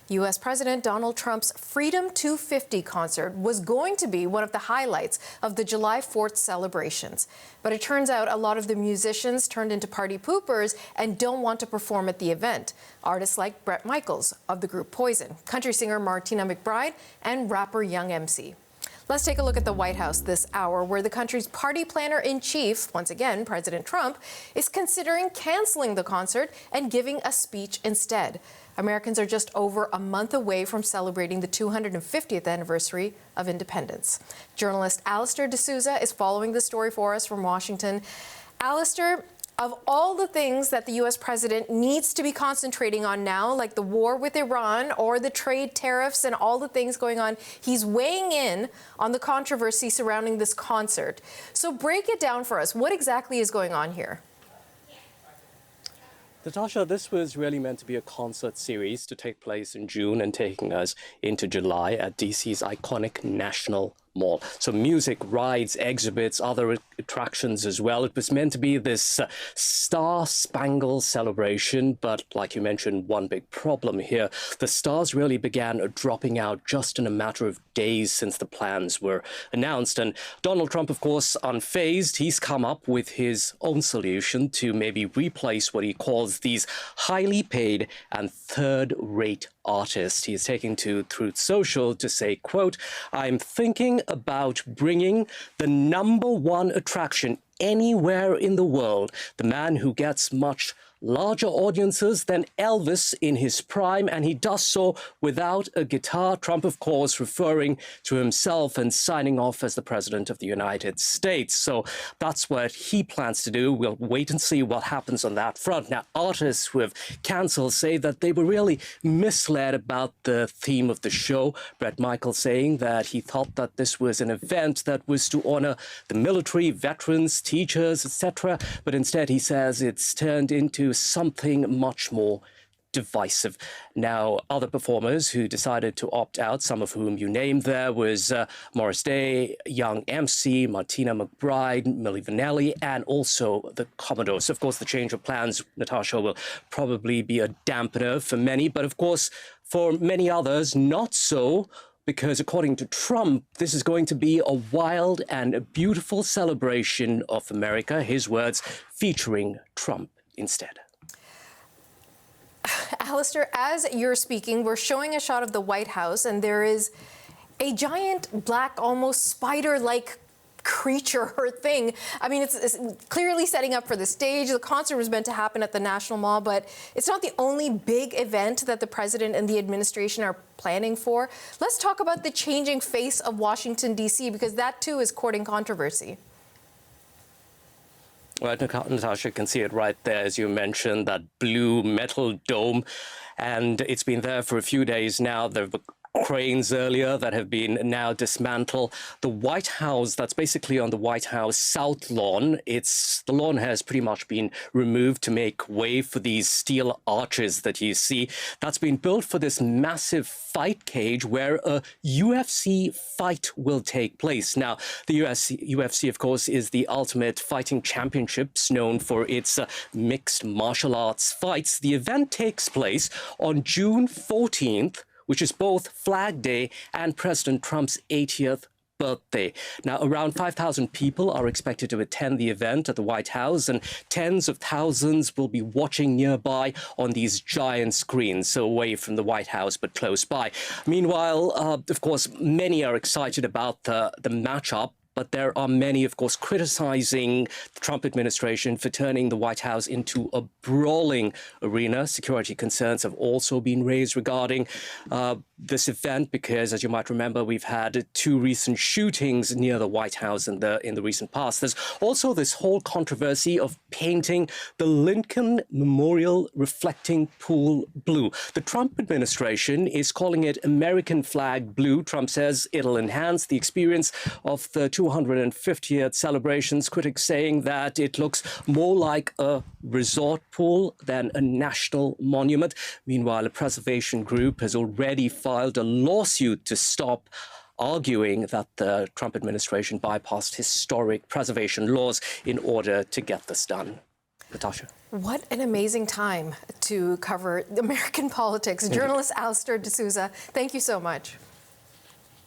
U.S. President Donald Trump's Freedom 250 concert was going to be one of the highlights of the July 4th celebrations. But it turns out a lot of the musicians turned into party poopers and don't want to perform at the event. Artists like Bret Michaels of the group Poison, country singer Martina McBride, and rapper Young MC. Let's take a look at the White House this hour, where the country's party planner-in-chief, once again President Trump, is considering canceling the concert and giving a speech instead. Americans are just over a month away from celebrating the 250th anniversary of independence. Journalist Alistair D'Souza is following the story for us from Washington. Alistair, of all the things that the U.S. president needs to be concentrating on now, like the war with Iran or the trade tariffs and all the things going on, he's weighing in on the controversy surrounding this concert. So break it down for us. What exactly is going on here? Natasha, this was really meant to be a concert series to take place in June and taking us into July at DC's iconic National Mall. So music, rides, exhibits, other attractions as well. It was meant to be this star-spangled celebration, but like you mentioned, one big problem here. The stars really began dropping out just in a matter of days since the plans were announced. And Donald Trump, of course, unfazed, he's come up with his own solution to maybe replace what he calls these highly paid and third-rate artists. He is taking to Truth Social to say, quote, "I'm thinking about bringing the #1 attraction anywhere in the world, the man who gets much larger audiences than Elvis in his prime, and he does so without a guitar." Trump, of course, referring to himself and signing off as the president of the United States. So that's what he plans to do. We'll wait and see what happens on that front. Now, artists who have cancelled say that they were really misled about the theme of the show. Bret Michaels saying that he thought that this was an event that was to honor the military, veterans, teachers, etc. But instead, he says it's turned into something much more divisive. Now, other performers who decided to opt out, some of whom you named there, was Morris Day, Young MC, Martina McBride, Milli Vanilli, and also the Commodores. Of course, the change of plans, Natasha, will probably be a dampener for many, but of course, for many others, not so. Because according to Trump, this is going to be a wild and a beautiful celebration of America, his words, featuring Trump instead. Alistair, as you're speaking, we're showing a shot of the White House, and there is a giant black, almost spider-like creature or thing. I mean, it's clearly setting up for the stage. The concert was meant to happen at the National Mall, but it's not the only big event that the president and the administration are planning for. Let's talk about the changing face of Washington, D.C., because that, too, is courting controversy. Well, Natasha can see it right there, as you mentioned, that blue metal dome. And it's been there for a few days now. There were cranes earlier that have been now dismantled. The White House, that's basically on the White House South Lawn. The lawn has pretty much been removed to make way for these steel arches that you see. That's been built for this massive fight cage where a UFC fight will take place. Now, the UFC, of course, is the ultimate fighting championships known for its mixed martial arts fights. The event takes place on June 14th, which is both Flag Day and President Trump's 80th birthday. Now, around 5,000 people are expected to attend the event at the White House, and tens of thousands will be watching nearby on these giant screens, so away from the White House, but close by. Meanwhile, of course, many are excited about the matchup. But there are many, of course, criticizing the Trump administration for turning the White House into a brawling arena. Security concerns have also been raised regarding this event because, as you might remember, we've had 2 recent shootings near the White House in the recent past. There's also this whole controversy of painting the Lincoln Memorial reflecting pool blue. The Trump administration is calling it American flag blue. Trump says it'll enhance the experience of the 250th celebrations, critics saying that it looks more like a resort pool than a national monument. Meanwhile, a preservation group has already filed a lawsuit to stop, arguing that the Trump administration bypassed historic preservation laws in order to get this done. Natasha. What an amazing time to cover American politics. Journalist Alistair D'Souza, thank you so much.